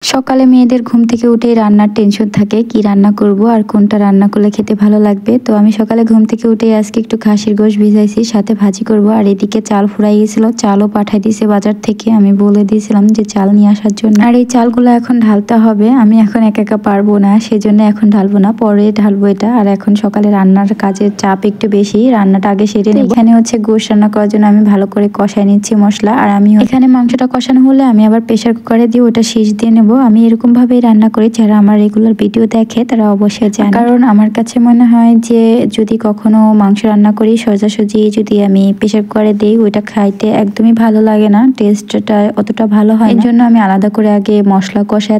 সকালে মেয়েদের ঘুম থেকে উঠেই রান্নার টেনশন থাকে, কি রান্না করব আর কোনটা রান্না করলে খেতে ভালো লাগবে। তো আমি সকালে ঘুম থেকে উঠেই আজকে একটু খাসির গোশত ভিজাইছি, সাথে ভাজি করব। আর এদিকে চাল ফুরাই গেছিল, চালও পাঠাই দিয়েছে বাজার থেকে। আমি বলে দিয়েছিলাম যে চাল নিয়ে আসার জন্য। আর এই চালগুলো এখন ঢালতে হবে, আমি এখন একা একা পারবো না, সেজন্য এখন ঢালবো না, পরে ঢালবো এটা। আর এখন সকালে রান্নার কাজের চাপ একটু বেশি, রান্নাটা আগে সেরে নেব। এখানে হচ্ছে গোশত রান্না করার জন্য আমি ভালো করে কষাই নিচ্ছি মশলা। আর আমি এখানে মাংসটা কষানো হলে আমি আবার প্রেসার কুকারে দিয়ে ওটা শীষ দিয়ে নেব। আমি এরকম ভাবেই রান্না করি, যারা আমার রেগুলার ভিডিও দেখে তারা অবশ্যই জানে। কারণ আমার কাছে মনে হয় যে যদি কখনো মাংস রান্না করি সোজাসুজি যদি আমি প্রেসার কুকারে দিই, ওইটা খাইতে একদমই ভালো লাগে না, টেস্টটা অতটা ভালো হয় না। এর জন্য আমি আলাদা করে আগে মশলা কষাই,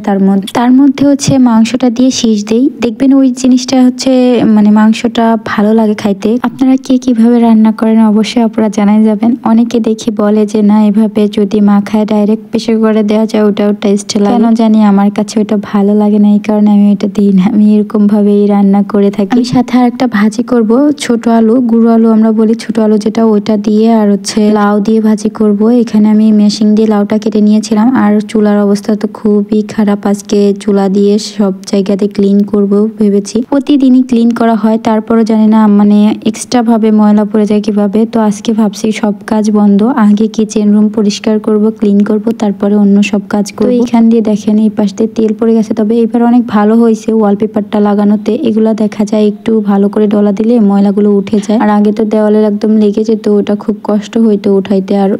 তার মধ্যে হচ্ছে মাংসটা দিয়ে শীষ দেই। দেখবেন ওই জিনিসটা হচ্ছে মানে মাংসটা ভালো লাগে খাইতে। আপনারা কে কিভাবে রান্না করেন অবশ্যই আপনারা জানাই যাবেন। অনেকে দেখি বলে যে না এভাবে যদি মাখায় ডাইরেক্ট প্রেসার কুকারে দেওয়া যায় ওটাও টেস্ট লাগে, কেন জানি আমার কাছে ওটা ভালো লাগে না, এই কারণে আমি ওটা দিই না। আমি এরকম ভাবেই রান্না করে থাকি। আমি সাথে আর একটা ভাজি করব, ছোট আলু, গুঁড়ো আলু আমরা বলি, ছোট আলু যেটা, ওইটা দিয়ে আর হচ্ছে লাউ দিয়ে ভাজি করব। এখানে আমি মেশিন দিয়ে লাউটা কেটে নিয়েছিলাম। আর চুলার অবস্থা তো খুবই খারাপ, আজকে চুলা দিয়ে সব জায়গাতে ক্লিন করব ভেবেছি। প্রতিদিনই ক্লিন করা হয়, তারপরও জানি না মানে এক্সট্রা ভাবে ময়লা পড়ে যায় কিভাবে। তো আজকে ভাবছি সব কাজ বন্ধ, আগে কিচেন রুম পরিষ্কার করব, ক্লিন করব, তারপরে অন্য সব কাজ করব। এখান দিয়ে দেখেন এই পাশ দিয়ে তেল পড়ে গেছে, তবে এবার অনেক ভালো হয়েছে ওয়ালপেপারটা লাগানোতে। এগুলা দেখা যায় একটু ভালো করে ডলা দিলে ময়লাগুলো উঠে যায়। আর আগে তো দেওয়ালের একদম লেগে যেত, ওটা খুব কষ্ট হইতো উঠাইতে, আর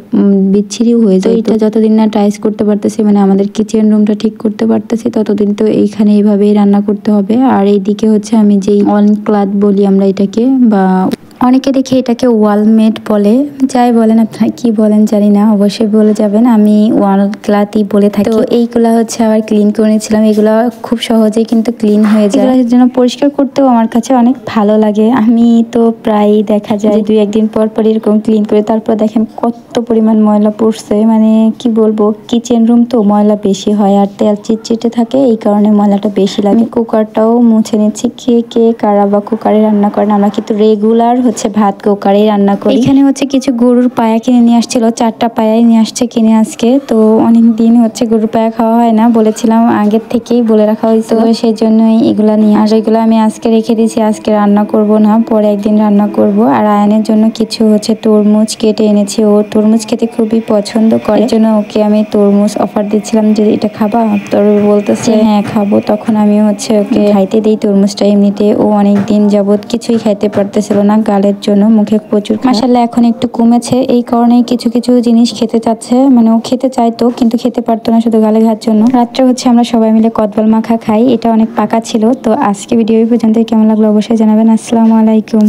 বিচ্ছিরিও হয়ে যায়। এটা যতদিন না টাইস করতে পারতেছি, মানে আমাদের কিচেন রুমটা ঠিক করতে পারতেছি, ততদিন তো এইখানে এইভাবেই রান্না করতে হবে। আর এইদিকে হচ্ছে আমি যেই অন ক্লাথ বলি আমরা এটাকে, বা অনেকে দেখি এটাকে ওয়ালমেট বলে, যাই বলেন আপনারা কি বলেন জানি না, অবশ্যই বলে যাবেন। আমি ওয়াল ক্লাথই বলে থাকি। তো এইগুলা হচ্ছে আবার ক্লিন করে নিয়েছিলাম। এগুলা খুব সহজেই কিন্তু ক্লিন হয়ে যায়, এর জন্য পরিষ্কার করতেও আমার কাছে অনেক ভালো লাগে। আমি তো প্রায় দেখা যায় 2-1 দিন পর পর এরকম ক্লিন করে, তারপর দেখেন কত পরিমাণ ময়লা পড়ছে, মানে কি বলবো, কিচেন রুম তো ময়লা বেশি হয় আর তেল চিটচিটে থাকে, এই কারণে ময়লাটা বেশি লাগে। কুকারটাও মুছে নিচ্ছি। কে কারা বা কুকারে রান্না করেন, আমরা কিন্তু রেগুলার হচ্ছে ভাত কুকারেই রান্না করি। এখানে হচ্ছে কিছু গরুর পায়া কিনে নিয়ে আসছিল, 4টা পায়াই নিয়ে আসছে কিনে আজকে। তো অনেক দিন হচ্ছে গরুর পায়া খাওয়া হয় না, বলেছিলাম আগের থেকেই বলে রাখা হয়েছিল, সেই জন্যই এগুলা নিয়ে আর এগুলো আমি আজকে রেখে দিয়েছি। আজকে রান্না করব না, পরে একদিন রান্না করব। আর আয়নের জন্য কিছু হচ্ছে তরমুজ কেটে এনেছি, ও তরমুজ খেতে খুবই পছন্দ করে, জন্য ওকে আমি তরমুজ অফার দিচ্ছিলাম যে এটা খাবা, তোর বলতেছে হ্যাঁ খাবো। তখন আমি হচ্ছে ওকে খাইতে দিই তরমুজটা। এমনিতে ও অনেক দিন যাবত কিছুই খাইতে পারতেছিল না গালের জন্য, মুখে প্রচুর। মাশাআল্লাহ এখন একটু কমেছে, এই কারণেই কিছু কিছু জিনিস খেতে চাচ্ছে, মানে ও খেতে চাইতো কিন্তু খেতে পারতো না শুধু গালে ঘার জন্য। রাত্রে হচ্ছে আমরা সবাই মিলে কদবেল মাখা খাই, এটা অনেক পাকা ছিল। তো আজকে ভিডিও পর্যন্ত, কেমন লাগলো অবশ্যই জানাবেন। আসসালামু আলাইকুম।